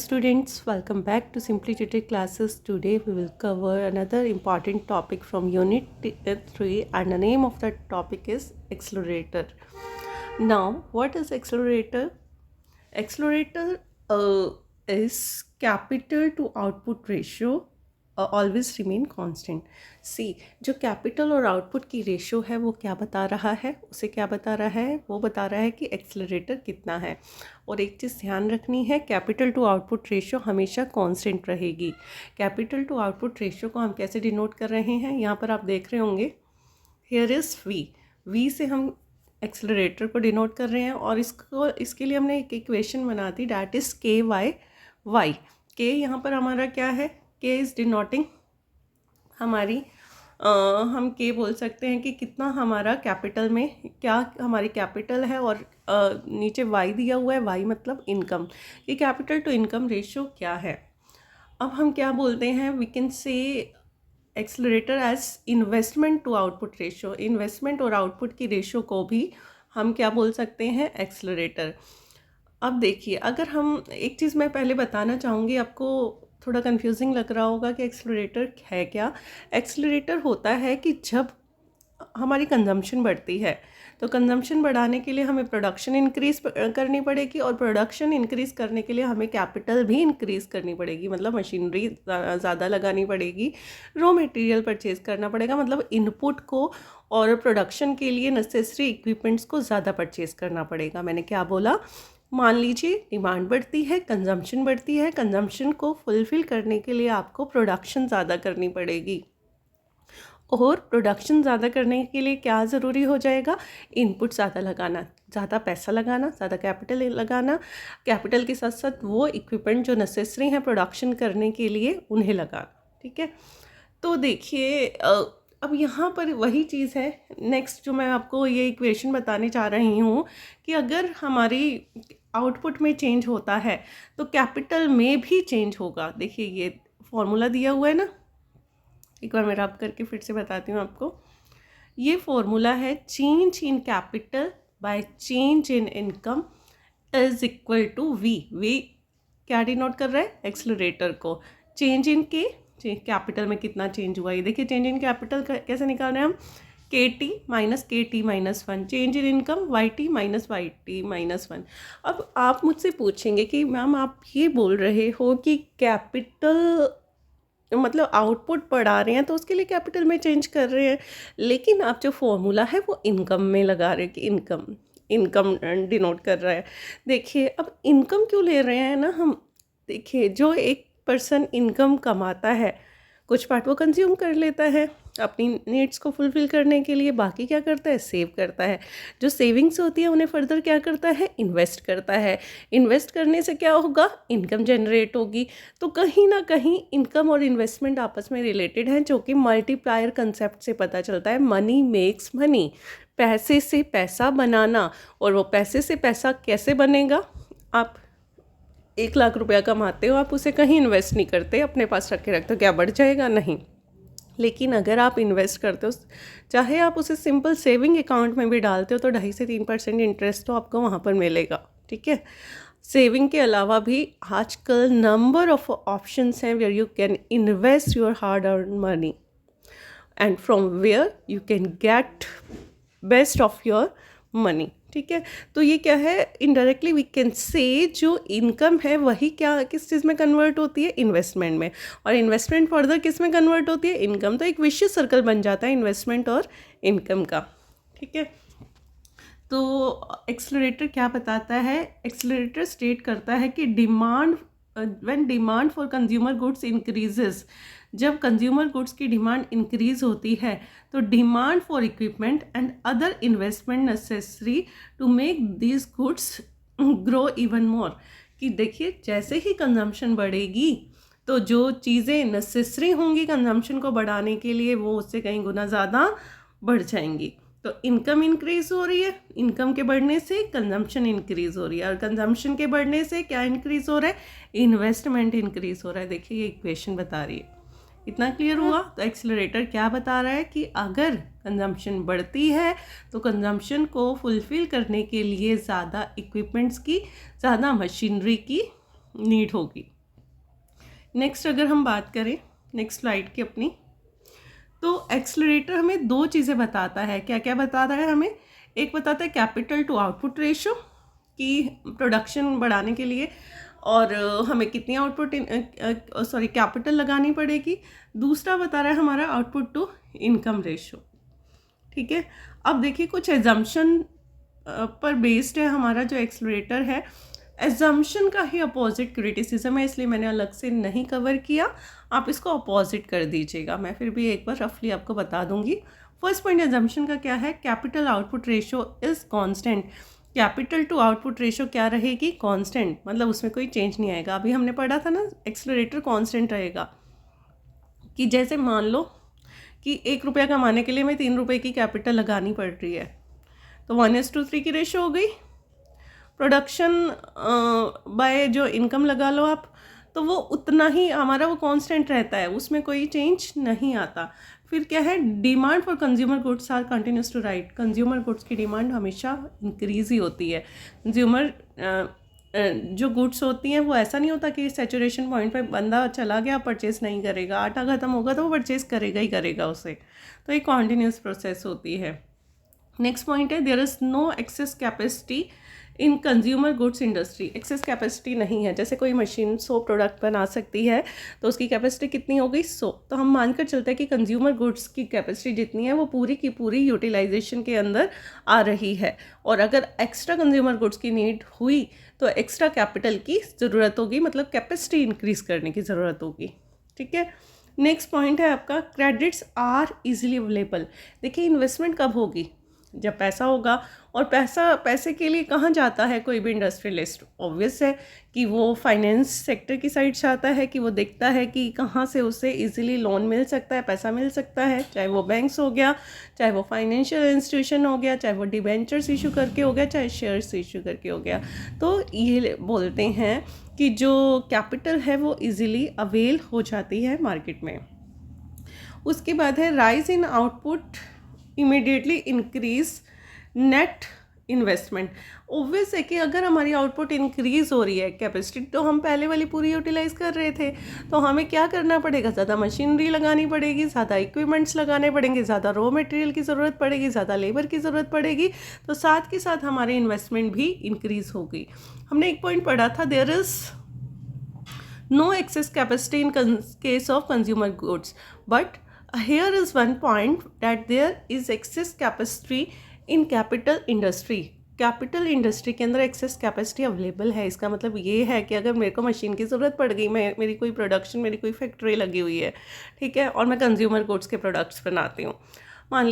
students, welcome back to Simply Tutor classes. Today we will cover another important topic from unit 3 and the name of that topic is accelerator. Now what is accelerator? Accelerator is capital to output ratio always remain constant. C जो capital और output की ratio है वो क्या बता रहा है, उसे क्या बता रहा है, वो बता रहा है कि एक्सेलरेटर कितना है. और एक चीज़ ध्यान रखनी है, कैपिटल टू आउटपुट रेशो हमेशा कांस्टेंट रहेगी. कैपिटल टू आउटपुट रेशो को हम कैसे डिनोट कर रहे हैं, यहाँ पर आप देख रहे होंगे हियर इज़ वी से हम एक्सेलरेटर को डिनोट कर रहे हैं और इसके लिए हमने एक इक्वेशन बना दी, डैट इज़ के वाई. के यहाँ पर हमारा क्या है, के इज़ डिनोटिंग हमारी हम के बोल सकते हैं कि कितना हमारा कैपिटल में क्या हमारी कैपिटल है और नीचे वाई दिया हुआ है, वाई मतलब इनकम, कि कैपिटल टू इनकम रेशो क्या है. अब हम क्या बोलते हैं, we can say accelerator as investment to output ratio. Investment और आउटपुट की रेशो को भी हम क्या बोल सकते हैं, एक्सेलरेटर. अब देखिए, अगर हम एक चीज़ मैं पहले बताना चाहूँगी, आपको थोड़ा कंफ्यूजिंग लग रहा होगा कि एक्सेलरेटर है क्या. एक्सेलरेटर होता है कि जब हमारी कंजम्पशन बढ़ती है तो कंजम्पशन बढ़ाने के लिए हमें प्रोडक्शन इंक्रीज़ करनी पड़ेगी और प्रोडक्शन इंक्रीज़ करने के लिए हमें कैपिटल भी इंक्रीज़ करनी पड़ेगी, मतलब मशीनरी ज़्यादा लगानी पड़ेगी, रॉ मटेरियल परचेज़ करना पड़ेगा, मतलब इनपुट को और प्रोडक्शन के लिए नेसेसरी इक्विपमेंट्स को ज़्यादा परचेज़ करना पड़ेगा. मैंने क्या बोला, मान लीजिए डिमांड बढ़ती है, कंजम्पशन बढ़ती है, कंजम्पशन को फुलफ़िल करने के लिए आपको प्रोडक्शन ज़्यादा करनी पड़ेगी और प्रोडक्शन ज़्यादा करने के लिए क्या ज़रूरी हो जाएगा, इनपुट ज़्यादा लगाना, ज़्यादा पैसा लगाना, ज़्यादा कैपिटल लगाना, कैपिटल के साथ साथ वो इक्विपमेंट जो नेसेसरी हैं प्रोडक्शन करने के लिए उन्हें लगाना. ठीक है, तो देखिए अब यहाँ पर वही चीज़ है. नेक्स्ट जो मैं आपको ये इक्वेशन बताने चाह रही हूँ कि अगर हमारी आउटपुट में चेंज होता है तो कैपिटल में भी चेंज होगा. देखिए ये फॉर्मूला दिया हुआ है ना, एक बार मैं रब करके फिर से बताती हूँ आपको. ये फॉर्मूला है, change in capital by change in income is equal to V क्या डिनोट कर रहा है, एक्सेलरेटर को. चेंज इन कैपिटल में कितना चेंज हुआ, ये देखिए चेंज इन कैपिटल कैसे निकाल रहे हैं हम, K T minus 1, change in income Y T minus 1. अब आप मुझसे पूछेंगे कि मैम आप ये बोल रहे हो कि कैपिटल मतलब आउटपुट बढ़ा रहे हैं तो उसके लिए कैपिटल में चेंज कर रहे हैं, लेकिन आप जो फॉर्मूला है वो इनकम में लगा रहे हैं कि इनकम डिनोट कर रहा है. देखिए अब इनकम क्यों ले रहे हैं ना हम, देखिए जो एक पर्सन इनकम कमाता है कुछ पार्ट वो कंज्यूम कर लेता है अपनी नीड्स को फुलफ़िल करने के लिए, बाकी क्या करता है, सेव करता है. जो सेविंग्स होती है उन्हें फर्दर क्या करता है, इन्वेस्ट करता है. इन्वेस्ट करने से क्या होगा, इनकम जनरेट होगी. तो कहीं ना कहीं इनकम और इन्वेस्टमेंट आपस में रिलेटेड हैं, जो कि मल्टीप्लायर कंसेप्ट से पता चलता है. मनी मेक्स मनी, पैसे से पैसा बनाना. और वो पैसे से पैसा कैसे बनेगा, आप 1 लाख रुपया कमाते हो, आप उसे कहीं इन्वेस्ट नहीं करते, अपने पास रख के रखते हो, क्या बढ़ जाएगा, नहीं. लेकिन अगर आप इन्वेस्ट करते हो, चाहे आप उसे सिंपल सेविंग अकाउंट में भी डालते हो, तो 2.5 से 3% इंटरेस्ट तो आपको वहाँ पर मिलेगा. ठीक है, सेविंग के अलावा भी आजकल नंबर ऑफ ऑप्शंस हैं where you can invest your hard earn money and from where you can get best of your money. ठीक है, तो ये क्या है, इनडायरेक्टली वी कैन से जो इनकम है वही क्या किस चीज़ में कन्वर्ट होती है, इन्वेस्टमेंट में, और इन्वेस्टमेंट फर्दर किस में कन्वर्ट होती है, इनकम. तो एक विशियस सर्कल बन जाता है इन्वेस्टमेंट और इनकम का. ठीक है, तो एक्सेलरेटर क्या बताता है, एक्सेलरेटर स्टेट करता है कि when demand for consumer goods increases, जब कंज्यूमर गुड्स की डिमांड इंक्रीज होती है तो demand for equipment and other investment necessary to make these goods grow even more. कि देखिए जैसे ही कंजम्पशन बढ़ेगी तो जो चीज़ें नेसेसरी होंगी कंजम्पशन को बढ़ाने के लिए वो उससे कहीं गुना ज़्यादा बढ़ जाएंगी. तो इनकम इंक्रीज़ हो रही है, इनकम के बढ़ने से कंजम्पशन इंक्रीज़ हो रही है, और कंजम्पशन के बढ़ने से क्या इंक्रीज़ हो रहा है, इन्वेस्टमेंट इंक्रीज़ हो रहा है. देखिए ये इक्वेशन बता रही है. इतना क्लियर हुआ. तो एक्सेलरेटर क्या बता रहा है कि अगर कंजम्पशन बढ़ती है तो कंजम्पशन को फुलफ़िल करने के लिए ज़्यादा इक्विपमेंट्स की, ज़्यादा मशीनरी की नीड होगी. नेक्स्ट अगर हम बात करें नेक्स्ट स्लाइड की अपनी, तो एक्सेलरेटर हमें दो चीज़ें बताता है। क्या क्या बताता है हमें? एक बताता है कैपिटल टू आउटपुट रेशो, कि प्रोडक्शन बढ़ाने के लिए और हमें कितनी आउटपुट कैपिटल लगानी पड़ेगी। दूसरा बता रहा है हमारा आउटपुट टू इनकम रेशो। ठीक है, अब देखिए कुछ एजम्पशन पर बेस्ड है हमारा जो एक्सेलरेटर है। एजम्पशन का ही अपोजिट क्रिटिसिज्म है, इसलिए मैंने अलग से नहीं कवर किया, आप इसको अपोजिट कर दीजिएगा। मैं फिर भी एक बार रफली आपको बता दूंगी। फर्स्ट पॉइंट एजम्पशन का क्या है? Capital output ratio is constant. Capital to output ratio क्या रहेगी? कांस्टेंट, मतलब उसमें कोई चेंज नहीं आएगा। अभी हमने पढ़ा था ना एक्सेलरेटर कांस्टेंट रहेगा, कि जैसे मान लो कि 1 रुपया कमाने के लिए मैं 3 रुपये की कैपिटल लगानी पड़ रही है, तो 1:3 की रेशो हो गई। प्रोडक्शन बाय जो इनकम लगा लो आप, तो वो उतना ही हमारा वो कांस्टेंट रहता है, उसमें कोई चेंज नहीं आता। फिर क्या है? Demand for consumer goods are continuous to right. Consumer goods की डिमांड हमेशा इंक्रीज ही होती है। कंज्यूमर जो गुड्स होती हैं वो ऐसा नहीं होता कि सैचुरेशन पॉइंट पे बंदा चला गया परचेस नहीं करेगा, आटा ख़त्म होगा तो वो परचेस करेगा ही करेगा उसे, तो एक कॉन्टीन्यूस प्रोसेस होती है। नेक्स्ट पॉइंट है there is no excess capacity in consumer goods industry. Excess capacity नहीं है। जैसे कोई मशीन 100 प्रोडक्ट बना सकती है तो उसकी कैपेसिटी कितनी हो गई? 100। तो हम मानकर चलते हैं कि कंज्यूमर गुड्स की कैपेसिटी जितनी है वो पूरी की पूरी यूटिलाइजेशन के अंदर आ रही है, और अगर एक्स्ट्रा कंज्यूमर गुड्स की नीड हुई तो एक्स्ट्रा कैपिटल की ज़रूरत होगी, मतलब कैपेसिटी इंक्रीज़ करने की ज़रूरत होगी। ठीक है, नेक्स्ट पॉइंट है आपका क्रेडिट्स आर इजीली अवेलेबल। देखिए इन्वेस्टमेंट कब होगी? जब पैसा होगा, और पैसे के लिए कहाँ जाता है कोई भी इंडस्ट्रियलिस्ट? ऑब्वियस है कि वो फाइनेंस सेक्टर की साइड से आता है, कि वो देखता है कि कहाँ से उसे इजीली लोन मिल सकता है, पैसा मिल सकता है, चाहे वो बैंक्स हो गया, चाहे वो फाइनेंशियल इंस्टीट्यूशन हो गया, चाहे वो डिबेंचर्स इशू करके हो गया, चाहे शेयर्स इशू करके हो गया। तो ये बोलते हैं कि जो कैपिटल है वो इजीली अवेल हो जाती है मार्केट में। उसके बाद है rise in output immediately increase net investment. Obvious है कि अगर हमारी आउटपुट इंक्रीज हो रही है, कैपेसिटी तो हम पहले वाली पूरी यूटिलाइज कर रहे थे, तो हमें क्या करना पड़ेगा? ज़्यादा मशीनरी लगानी पड़ेगी, ज़्यादा इक्विपमेंट्स लगाने पड़ेंगे, ज़्यादा रॉ मटेरियल की ज़रूरत पड़ेगी, ज़्यादा लेबर की ज़रूरत पड़ेगी, तो साथ के साथ हमारी इन्वेस्टमेंट भी इंक्रीज होगी। हमने एक पॉइंट पढ़ा था, there is no excess capacity in case of consumer goods, but here is one point that there is excess capacity in capital industry। Capital industry के अंदर एक्सेस कैपेसिटी अवेलेबल है। इसका मतलब ये है कि अगर मेरे को मशीन की ज़रूरत पड़ गई, मेरी कोई प्रोडक्शन, मेरी कोई फैक्ट्री लगी हुई है, ठीक है, और मैं कंज्यूमर गुड्स के प्रोडक्ट्स बनाती हूँ, मान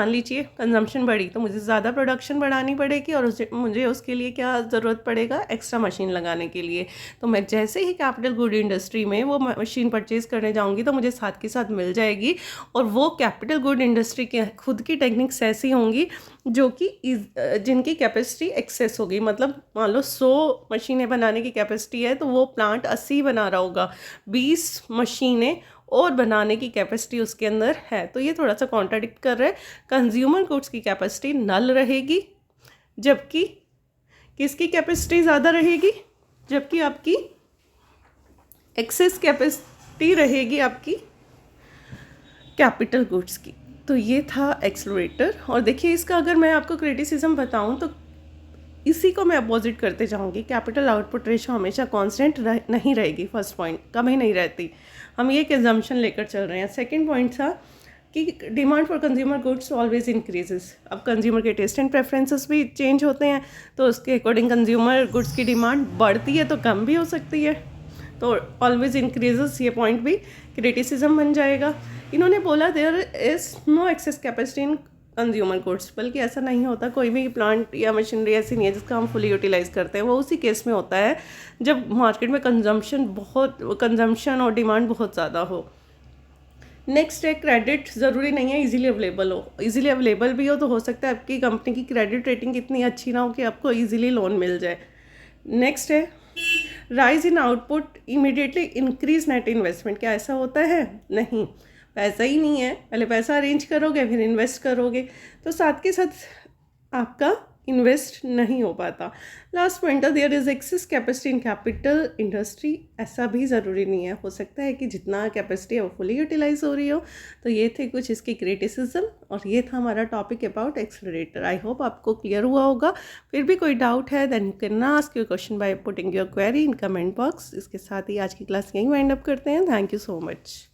लीजिए कंजम्पशन बढ़ी, तो मुझे ज़्यादा प्रोडक्शन बढ़ानी पड़ेगी, और मुझे उसके लिए क्या ज़रूरत पड़ेगा? एक्स्ट्रा मशीन लगाने के लिए। तो मैं जैसे ही कैपिटल गुड इंडस्ट्री में वो मशीन परचेज़ करने जाऊंगी तो मुझे साथ के साथ मिल जाएगी, और वो कैपिटल गुड इंडस्ट्री के खुद की टेक्निक्स ऐसी होंगी जो कि जिनकी कैपेसिटी एक्सेस होगी। मतलब मान लो 100 मशीनें बनाने की कैपेसिटी है, तो वो प्लांट 80 बना रहा होगा, 20 मशीनें और बनाने की कैपेसिटी उसके अंदर है। तो ये थोड़ा सा कॉन्ट्राडिक्ट कर रहा है। कंज्यूमर गुड्स की कैपेसिटी नल रहेगी, जबकि किसकी कैपेसिटी ज़्यादा रहेगी? जबकि आपकी एक्सेस कैपेसिटी रहेगी आपकी कैपिटल गुड्स की। तो ये था एक्सेलरेटर। और देखिए इसका अगर मैं आपको क्रिटिसिज्म बताऊं तो इसी को मैं अपोजिट करते जाऊंगी। कैपिटल आउटपुट रेशो हमेशा कांस्टेंट नहीं रहेगी। फर्स्ट पॉइंट, कभी नहीं रहती। हम ये एक एजम्पशन लेकर चल रहे हैं। सेकंड पॉइंट था कि demand for consumer goods always increases. अब कंज्यूमर के टेस्ट एंड प्रेफरेंसेस भी चेंज होते हैं, तो उसके अकॉर्डिंग कंज्यूमर गुड्स की डिमांड बढ़ती है तो कम भी हो सकती है। तो ऑलवेज इंक्रीजेस, ये पॉइंट भी क्रिटिसिज्म बन जाएगा। इन्होंने बोला there is no excess capacity in consumer goods, बल्कि ऐसा नहीं होता। कोई भी प्लांट या मशीनरी ऐसी नहीं है जिसका हम फुली यूटिलाइज करते हैं। वो उसी केस में होता है जब मार्केट में कंजम्पशन और डिमांड बहुत ज़्यादा हो। नेक्स्ट है क्रेडिट ज़रूरी नहीं है इजीली अवेलेबल हो। इजीली अवेलेबल भी हो तो हो सकता है आपकी कंपनी की क्रेडिट रेटिंग इतनी अच्छी ना हो कि आपको इजीली लोन मिल जाए। नेक्स्ट है rise in output immediately increase net investment. क्या ऐसा होता है? नहीं, पैसा ही नहीं है, पहले पैसा अरेंज करोगे फिर इन्वेस्ट करोगे, तो साथ के साथ आपका इन्वेस्ट नहीं हो पाता। Last point, there is excess capacity in capital industry. ऐसा भी ज़रूरी नहीं है, हो सकता है कि जितना कैपेसिटी है वो फुली यूटिलाइज हो रही हो। तो ये थे कुछ इसके क्रिटिसिज्म और ये था हमारा topic about accelerator. I hope आपको क्लियर हुआ होगा। फिर भी कोई डाउट है then you can ask your question by putting your query in comment box. इसके साथ ही आज की क्लास यहीं वाइंड अप करते हैं। Thank you so much.